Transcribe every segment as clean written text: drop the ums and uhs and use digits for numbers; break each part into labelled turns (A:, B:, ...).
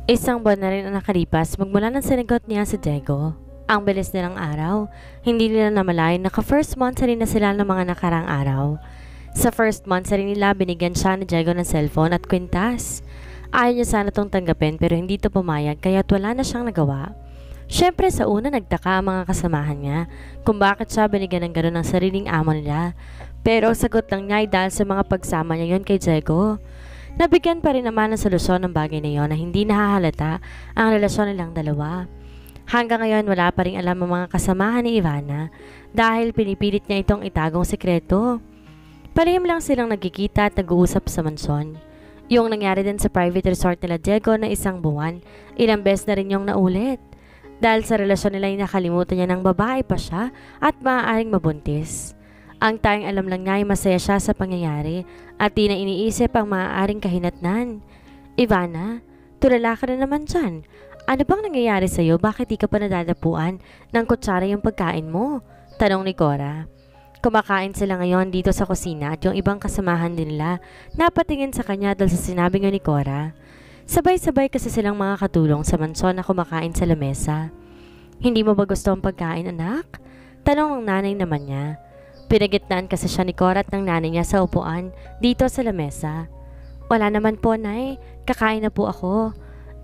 A: Isang buwan na rin ang nakalipas magmula ng sinagot niya sa Diego. Ang bilis nilang araw, hindi nila namalayan naka-first month rin na sila ng mga nakarang araw. Sa first month rin nila binigyan siya ni Diego ng cellphone at kwintas. Ayaw niya sana itong tanggapin pero hindi ito pumayag kaya't wala na siyang nagawa. Siyempre sa una nagtaka ang mga kasamahan niya kung bakit siya binigyan ng gano'n ng sariling amo nila. Pero sagot lang niya ay dahil sa mga pagsama niya yon kay Diego. Nabigyan pa rin naman ng solusyon ng bagay na yon na hindi nahahalata ang relasyon nilang dalawa. Hanggang ngayon wala pa rin alam ang mga kasamahan ni Ivana dahil pinipilit niya itong itagong sekreto. Palihim lang silang nagkikita at nag-uusap sa mansyon. Yung nangyari din sa private resort nila Diego na isang buwan, ilang beses na rin yung naulit. Dahil sa relasyon nila ay nakalimutan niya ng babae pa siya at maaaring mabuntis. Ang tanging alam lang niya ay masaya siya sa pangyayari at di na iniisip ang maaaring kahinatnan. Ivana, tulala ka na naman dyan. Ano bang nangyayari sa'yo? Bakit di ka pa nadadapuan ng kutsara yung pagkain mo? Tanong ni Cora. Kumakain sila ngayon dito sa kusina at yung ibang kasamahan din nila napatingin sa kanya dahil sa sinabi nga ni Cora. Sabay-sabay kasi silang mga katulong sa mansyon na kumakain sa lamesa. Hindi mo ba gusto ang pagkain, anak? Tanong ng nanay naman niya. Pinagitnaan kasi siya ni Cora at ng nanay niya sa upuan dito sa lamesa. Wala naman po, Nay. Kakain na po ako.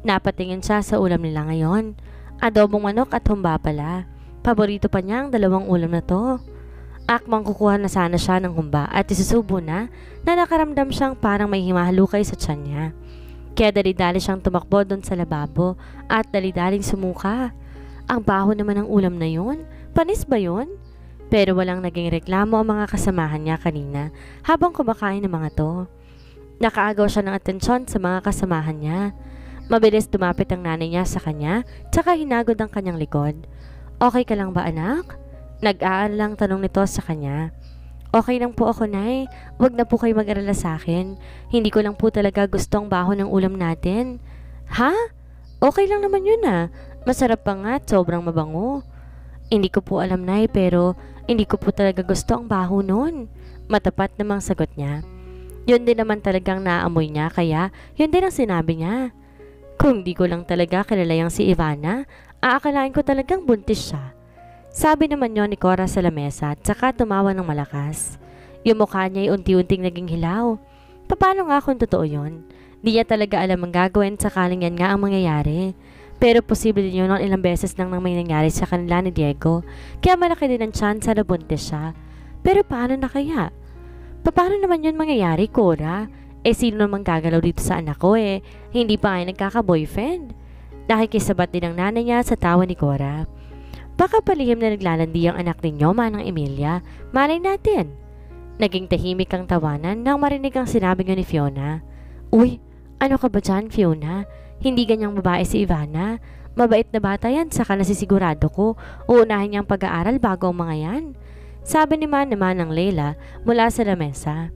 A: Napatingin siya sa ulam nila ngayon. Adobong manok at humba pala. Paborito pa niya ang dalawang ulam na to. Akmang kukuha na sana siya ng humba at isusubo na nakaramdam siyang parang may himahalukay sa tiyan niya. Kaya dali-dali siyang tumakbo doon sa lababo at dali-daling sumuka. Ang baho naman ng ulam na yun. Panis ba yun? Pero walang naging reklamo ang mga kasamahan niya kanina habang kumakain ng mga to. Nakaagaw siya ng atensyon sa mga kasamahan niya. Mabilis dumapit ang nanay niya sa kanya tsaka hinagod ang kanyang likod. Okay ka lang ba, anak? Nag-aalang tanong nito sa kanya. Okay lang po ako, Nay. Huwag na po kayo mag-alala sa akin. Hindi ko lang po talaga gusto ang baho ng ulam natin. Ha? Okay lang naman yun ah. Masarap pa nga at sobrang mabango. Hindi ko po alam, Nay, pero hindi ko po talaga gusto ang baho nun. Matapat namang sagot niya. Yun din naman talagang naamoy niya kaya yun din ang sinabi niya. Kung di ko lang talaga kilala yung si Ivana, aakalain ko talagang buntis siya. Sabi naman yon ni Cora sa lamesa at saka tumawa ng malakas. Yung mukha niya ay unti-unting naging hilaw. Paano nga kung totoo yun? Di niya talaga alam ang gagawin sakaling yan nga ang mangyayari. Pero posible din yun ng ilang beses nang may nangyari sa kanila ni Diego. Kaya malaki din ang chance na buntis siya. Pero paano na kaya? Paano naman yun mangyayari, Cora? Sino namang gagalaw dito sa anak ko Hindi pa nga nagkaka-boyfriend. Nakikisabat din ang nanay niya sa tawa ni Cora. Baka palihim na naglalandi ang anak ninyo, Manang Emilia. Malay natin. Naging tahimik ang tawanan nang marinig ang sinabi nga ni Fiona. Uy, ano ka ba dyan, Fiona? Hindi ganyang babae si Ivana. Mabait na bata yan, saka nasisigurado ko. Uunahin niyang pag-aaral bago ang mga yan. Sabi ni naman ng Leila mula sa lamesa.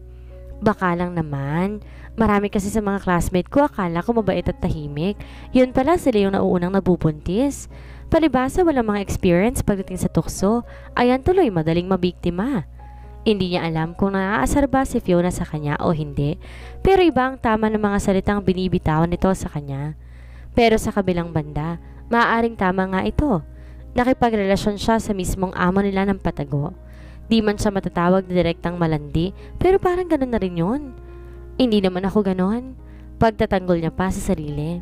A: Baka lang naman. Marami kasi sa mga classmate ko akala ko mabait at tahimik. Yun pala sila yung nauunang nabubuntis. Palibasa walang mga experience pagdating sa tukso. Ayan tuloy madaling mabiktima. Hindi niya alam kung naaasar ba si Fiona sa kanya o hindi. Pero iba ang tama ng mga salitang binibitawan nito sa kanya. Pero sa kabilang banda, maaaring tama nga ito. Nakipagrelasyon siya sa mismong amo nila ng patago. Di man siya matatawag na direktang malandi, pero parang ganun na rin yun. Hindi naman ako ganon. Pagtatanggol niya pa sa sarili.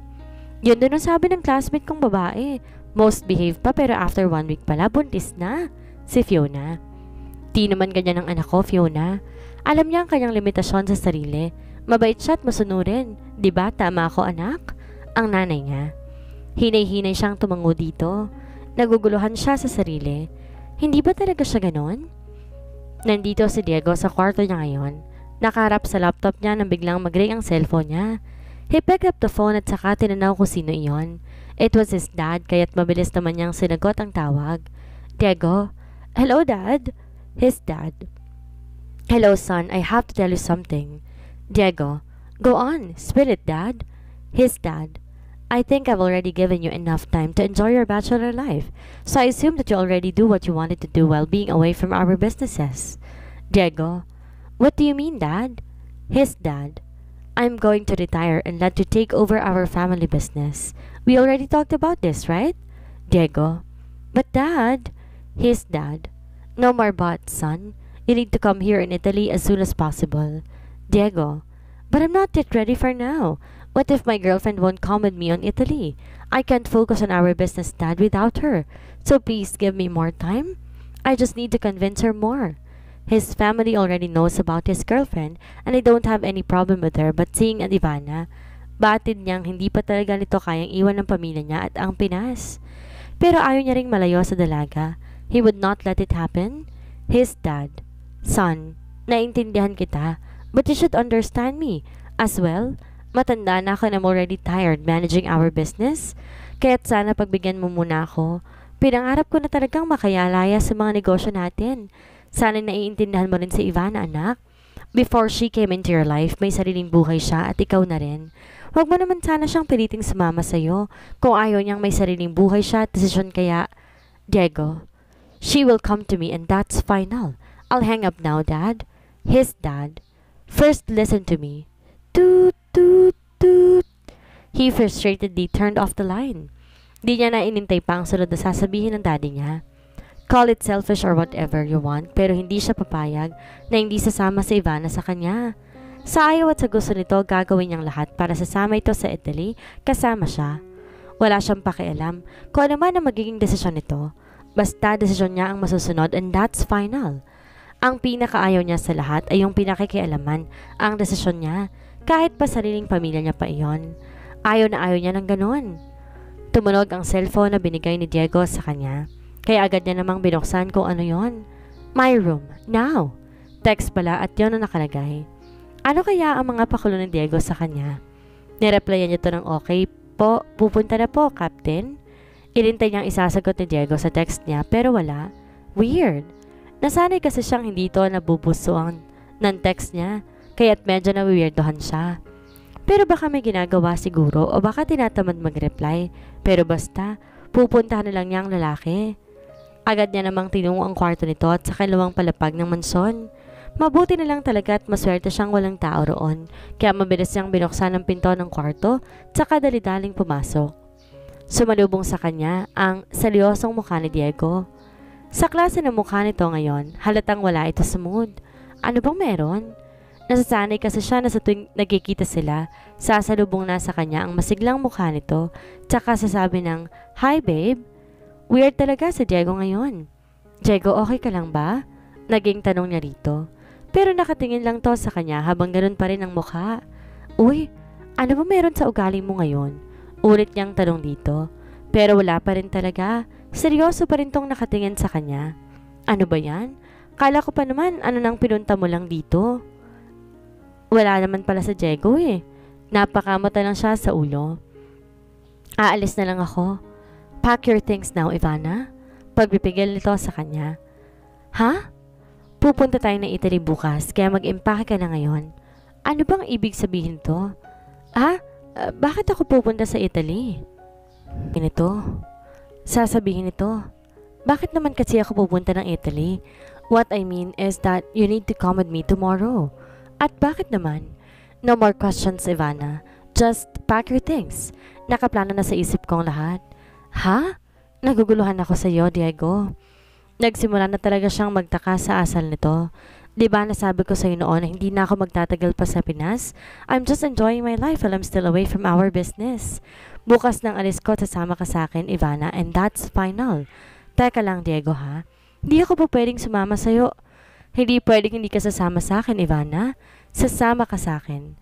A: Yun din ang sabi ng classmate kong babae. Most behaved pa pero after 1 week pala buntis na. Si Fiona. Di naman ganyan ang anak ko, Fiona. Alam niya ang kanyang limitasyon sa sarili. Mabait siya at masunurin. Diba tama ako, anak? Ang nanay niya. Hinay-hinay siyang tumango dito. Naguguluhan siya sa sarili. Hindi ba talaga siya ganon? Nandito si Diego sa kwarto niya ngayon. Nakaharap sa laptop niya nang biglang mag-ring ang cellphone niya. He picked up the phone at saka tinanaw kung sino iyon. It was his dad kaya't mabilis naman niyang sinagot ang tawag. Diego? Hello, Dad? His dad. Hello, son. I have to tell you something. Diego. Go on. Spill it, Dad. His dad. I think I've already given you enough time to enjoy your bachelor life, so I assume that you already do what you wanted to do while being away from our businesses. Diego. What do you mean, Dad? His dad. I'm going to retire and let you take over our family business. We already talked about this, right? Diego. But Dad, his dad. No more buts, son. You need to come here in Italy as soon as possible. Diego. But I'm not yet ready for now. What if my girlfriend won't come with me on Italy? I can't focus on our business, Dad, without her. So please give me more time. I just need to convince her more. His family already knows about his girlfriend and I don't have any problem with her, but seeing ang Ivana, batid niyang hindi pa talaga nito kayang iwan ng pamilya niya at ang Pinas. Pero ayaw niya ring malayo sa dalaga. He would not let it happen. His dad. Son, naintindihan kita, but you should understand me. As well, matanda na ako and I'm already tired managing our business. Kaya't sana pagbigyan mo muna ako. Pinangarap ko na talagang makayalaya sa mga negosyo natin. Sana naiintindihan mo rin si Ivana, anak. Before she came into your life, may sariling buhay siya at ikaw na rin. Huwag mo naman sana siyang piliting sumama sa'yo. Kung ayaw niyang may sariling buhay siya at desisyon kaya, Diego, she will come to me and that's final. I'll hang up now, Dad. His dad. First, listen to me. Toot, toot, toot. He frustratedly turned off the line. Di niya na inintay pa ang sunod na sasabihin ng daddy niya. Call it selfish or whatever you want, pero hindi siya papayag na hindi sasama si Ivana sa kanya. Sa ayaw at sa gusto nito, gagawin niyang lahat para sasama ito sa Italy, kasama siya. Wala siyang pakialam kung ano man ang magiging desisyon nito. Basta desisyon niya ang masusunod and that's final. Ang pinakaayaw niya sa lahat ay yung pinakikialaman ang desisyon niya, kahit pa sariling pamilya niya pa iyon. Ayaw na ayaw niya ng ganun. Tumunog ang cellphone na binigay ni Diego sa kanya. Kaya agad niya namang binuksan kung ano yon. My room, now. Text pala at yun ang nakalagay. Ano kaya ang mga pakulo ni Diego sa kanya? Nireplyan niya to ng okay po, pupunta na po, Captain. Ilintay niyang isasagot ni Diego sa text niya pero wala. Weird. Nasanay kasi siyang hindi to nabubusuan ng text niya, kaya't medyo nawiwirdohan siya. Pero baka may ginagawa siguro o baka tinatamad mag-reply, pero basta, pupuntahan na lang niya ang lalaki. Agad niya namang tinungo ang kwarto nito at sa kalawang palapag ng mansyon. Mabuti na lang talaga at maswerte siyang walang tao roon, kaya mabilis niyang binuksan ang pinto ng kwarto at saka dali-daling pumasok. Sumalubong sa kanya ang seryosong mukha ni Diego. Sa klase ng mukha nito ngayon, halatang wala ito sa mood. Ano bang meron? Nasasanay kasi siya na sa tuwing nagkikita sila, sasalubong na sa kanya ang masiglang mukha nito, tsaka sasabi ng, "Hi babe." Weird talaga si Diego ngayon. Diego, okay ka lang ba? Naging tanong niya rito. Pero nakatingin lang to sa kanya habang ganun pa rin ang mukha. Uy, ano ba meron sa ugali mo ngayon? Ulit niyang tanong dito. Pero wala pa rin talaga. Seryoso pa rin tong nakatingin sa kanya. Ano ba yan? Kala ko pa naman ano nang pinunta mo lang dito. Wala naman pala sa Diego eh. Napakamata lang siya sa ulo. Aalis na lang ako. Pack your things now, Ivana. Pagpipigil nito sa kanya. Ha? Pupunta tayo ng Italy bukas, kaya mag-impake ka na ngayon. Ano bang ibig sabihin to? Ha? Bakit ako pupunta sa Italy? Ganito. Sasabihin nito. Bakit naman kasi ako pupunta ng Italy? What I mean is that you need to come with me tomorrow. At bakit naman? No more questions, Ivana. Just pack your things. Nakaplano na sa isip kong lahat. Ha? Naguguluhan ako sa iyo, Diego. Nagsimula na talaga siyang magtaka sa asal nito. Di ba nasabi ko sa iyo noon na hindi na ako magtatagal pa sa Pinas? I'm just enjoying my life while I'm still away from our business. Bukas nang alis ko, sasama ka sa akin, Ivana, and that's final. Teka lang, Diego, ha? Hindi ako po pwedeng sumama sa iyo. Hindi pwedeng hindi ka sasama sa akin, Ivana. Sasama ka sa akin.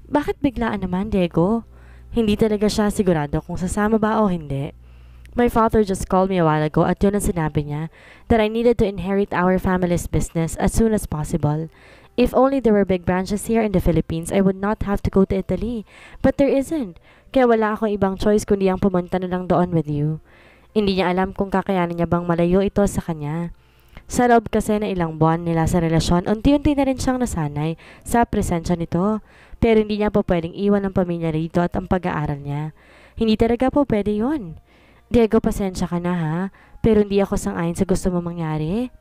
A: Bakit biglaan naman, Diego? Hindi talaga siya sigurado kung sasama ba o hindi. My father just called me a while ago at yun ang sinabi niya, that I needed to inherit our family's business as soon as possible. If only there were big branches here in the Philippines, I would not have to go to Italy. But there isn't. Kaya wala akong ibang choice kundi ang pumunta na lang doon with you. Hindi niya alam kung kakayanin niya bang malayo ito sa kanya. Sa loob kasi na ilang buwan nila sa relasyon, unti-unti na rin siyang nasanay sa presensya nito. Pero hindi niya po pwedeng iwan ang pamilya rito at ang pag-aaral niya. Hindi talaga po pwede yun. Diego, pasensya ka na ha, pero hindi ako sang-ayon sa gusto mo mangyari.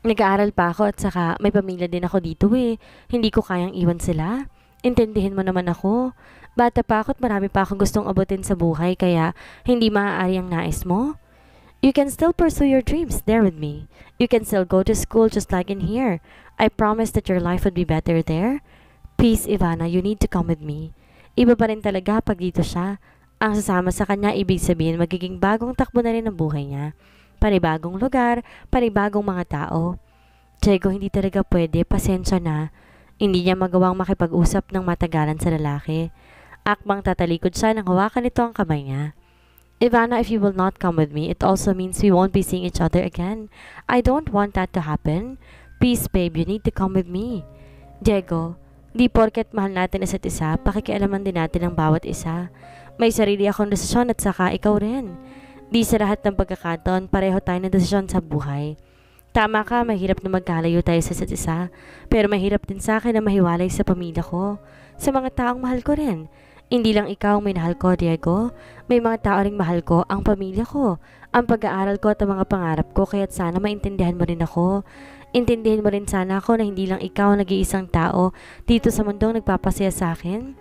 A: Nag-aaral pa ako at saka may pamilya din ako dito eh. Hindi ko kayang iwan sila. Intindihin mo naman ako. Bata pa ako at marami pa akong gustong abutin sa buhay kaya hindi maaari ang nais mo. You can still pursue your dreams there with me. You can still go to school just like in here. I promise that your life would be better there. Please, Ivana, you need to come with me. Iba pa rin talaga pag dito siya. Ang sasama sa kanya, ibig sabihin magiging bagong takbo na rin ang buhay niya. Panibagong lugar, panibagong mga tao. Diego, hindi talaga pwede. Pasensya na. Hindi niya magawang makipag-usap ng matagalan sa lalaki. Akbang tatalikod siya nang hawakan nito ang kamay niya. Ivana, if you will not come with me, it also means we won't be seeing each other again. I don't want that to happen. Please, babe, you need to come with me. Diego, di porket mahal natin isa't isa, pakikialaman din natin ang bawat isa. May sarili akong desisyon at saka ikaw rin. Di sa lahat ng pagkakataon, pareho tayo ng desisyon sa buhay. Tama ka, mahirap na magkalayo tayo sa isa't isa, pero mahirap din sa akin na mahiwalay sa pamilya ko, sa mga taong mahal ko rin. Hindi lang ikaw ang minahal ko, Diego. May mga tao ring mahal ko, ang pamilya ko, ang pag-aaral ko at ang mga pangarap ko, kaya't sana maintindihan mo rin ako. Intindihin mo rin sana ako na hindi lang ikaw ang nag-iisang tao dito sa mundong nagpapasaya sa akin.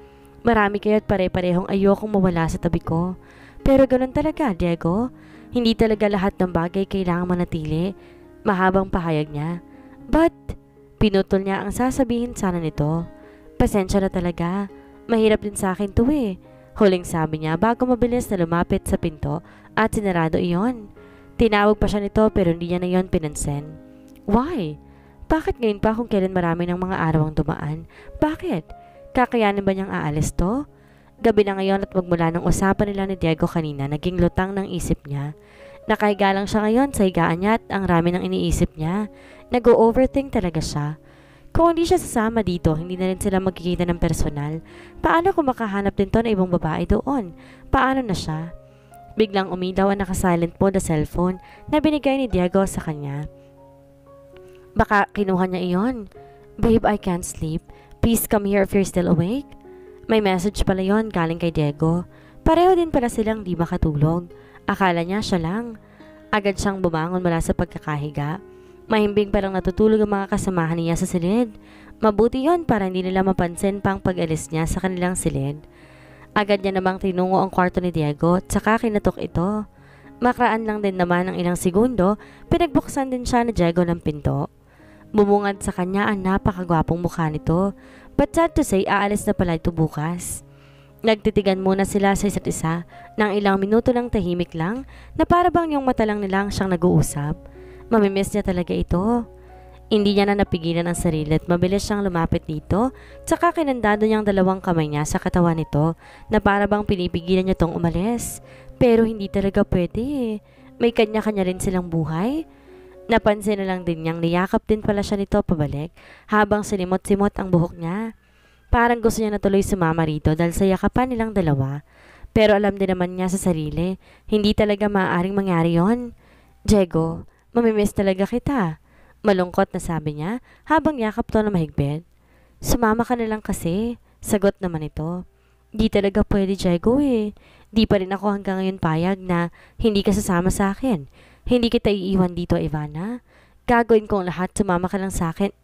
A: Marami kayo at pare-parehong ayokong mawala sa tabi ko. Pero ganun talaga, Diego. Hindi talaga lahat ng bagay kailangang manatili. Mahabang pahayag niya. But, pinutol niya ang sasabihin sana nito. Pasensya na talaga. Mahirap din sa akin to eh. Huling sabi niya bago mabilis na lumapit sa pinto at sinarado iyon. Tinawag pa siya nito pero hindi niya na iyon pinansin. Why? Bakit ngayon pa kung kailan marami ng mga araw ang dumaan? Bakit? Kakayanin ba niyang aalis to? Gabi na ngayon at magmula ng usapan nila ni Diego kanina, naging lutang ng isip niya. Nakahiga lang siya ngayon sa higaan niya at ang rami ng iniisip niya. Nag-o-overthink talaga siya. Kung hindi siya sasama dito, hindi na rin sila magkikita ng personal. Paano kung makahanap din to na ibang babae doon? Paano na siya? Biglang umilaw ang nakasilent mode na cellphone na binigay ni Diego sa kanya. Baka kinuha niya iyon. Babe, I can't sleep. Please come here if you're still awake. May message pala yon galing kay Diego. Pareho din pala silang di makatulog. Akala niya siya lang. Agad siyang bumangon mula sa pagkakahiga. Mahimbing parang natutulog ang mga kasamahan niya sa silid. Mabuti yon para hindi nila mapansin pang pag-alis niya sa kanilang silid. Agad niya namang tinungo ang kwarto ni Diego at saka kinatok ito. Makraan lang din naman ng ilang segundo, pinagbuksan din siya ni Diego ng pinto. Bumungad sa kanya ang napakagwapong mukha nito. But sad to say, aalis na pala ito bukas. Nagtitigan muna sila sa isa't isa ng ilang minuto lang tahimik lang na para bang yung mata lang nilang siyang nag-uusap. Mamimiss niya talaga ito. Hindi niya na napigilan ang sarili at mabilis siyang lumapit dito, tsaka kinandado niyang dalawang kamay niya sa katawan nito na para bang pinipigilan niya tong umalis. Pero hindi talaga pwede. May kanya-kanya rin silang buhay. Napansin na lang din niyang niyakap din pala siya nito pabalik habang sinimot-simot ang buhok niya. Parang gusto niya na tuloy sumama rito dahil sa yakapan nilang dalawa. Pero alam din naman niya sa sarili, hindi talaga maaaring mangyari yon. Diego, mamimiss talaga kita. Malungkot na sabi niya habang yakap to na mahigpit. Sumama ka na lang kasi, sagot naman ito. Di talaga pwede, Diego eh. Di pa rin ako hanggang ngayon payag na hindi ka sasama sa akin. Hindi kita iiwan dito, Ivana. Gagawin kong lahat, sumama ka lang sa akin.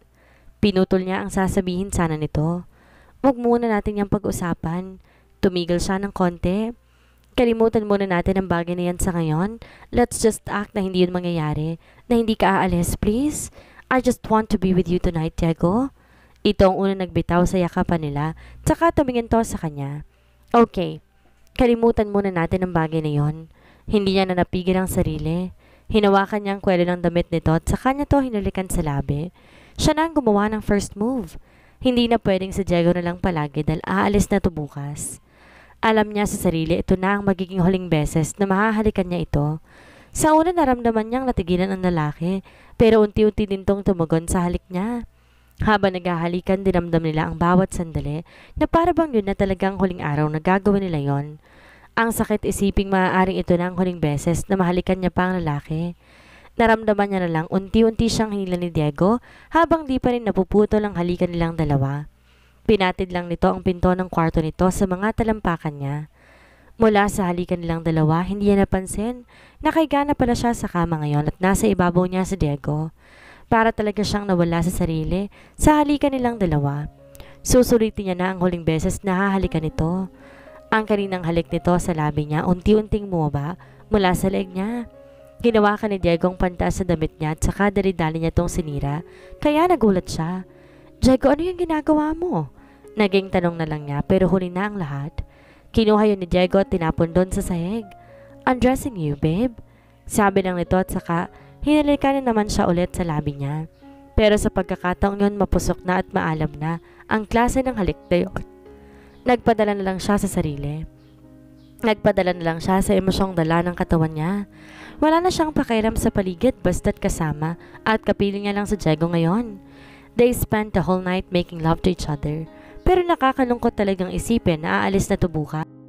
A: Pinutol niya ang sasabihin sana nito. Huwag muna natin yung pag-usapan. Tumigil siya ng konti. Kalimutan muna natin ang bagay na yan sa ngayon. Let's just act na hindi yun mangyayari. Na hindi ka aalis, please. I just want to be with you tonight, Diego. Ito ang unang nagbitaw sa yakapan nila. Tsaka tumingin to sa kanya. Okay, kalimutan muna natin ang bagay na yon. Hindi niya na napigil ang sarili. Hinawakan niya ang kwelo ng damit nito at saka niya to hinulikan sa labi. Siya na ang gumawa ng first move. Hindi na pwedeng si Diego na lang palagi dahil aalis na to bukas. Alam niya sa sarili ito na ang magiging huling beses na mahahalikan niya ito. Sa una naramdaman niyang natigilan ang lalaki pero unti-unti din tong tumugon sa halik niya. Habang naghahalikan dinamdam nila ang bawat sandali na para bang yun na talagang huling araw na gagawin nila yon. Ang sakit isiping maaaring ito na ang huling beses na mahalikan niya pa ang lalaki. Naramdaman niya na lang unti-unti siyang hinila ni Diego habang di pa rin napuputol ang halikan nilang dalawa. Pinatid lang nito ang pinto ng kwarto nito sa mga talampakan niya. Mula sa halikan nilang dalawa, hindi niya napansin. Nakahiga na pala siya sa kama ngayon at nasa ibabaw niya si Diego. Para talaga siyang nawala sa sarili sa halikan nilang dalawa. Susulitin niya na ang huling beses na hahalikan nito. Ang kaninang halik nito sa labi niya unti-unting bumaba mula sa leeg niya. Ginawa ka ni Diego ang pantaas sa damit niya at saka dali-dali niya tong sinira, kaya nagulat siya. Diego, ano yung ginagawa mo? Naging tanong na lang niya pero huli na ang lahat. Kinuha yun ni Diego at tinapon doon sa sahig. Undressing you, babe. Sabi lang nito at saka hinalikan na naman siya ulit sa labi niya. Pero sa pagkakataong yun mapusok na at maalam na ang klase ng halik na yun. Nagpadala na lang siya sa sarili. Nagpadala na lang siya sa emosyong dala ng katawan niya. Wala na siyang pakialam sa paligid basta't kasama at kapiling niya lang sa Diego ngayon. They spent the whole night making love to each other. Pero nakakalungkot talagang isipin na aalis na to bukas.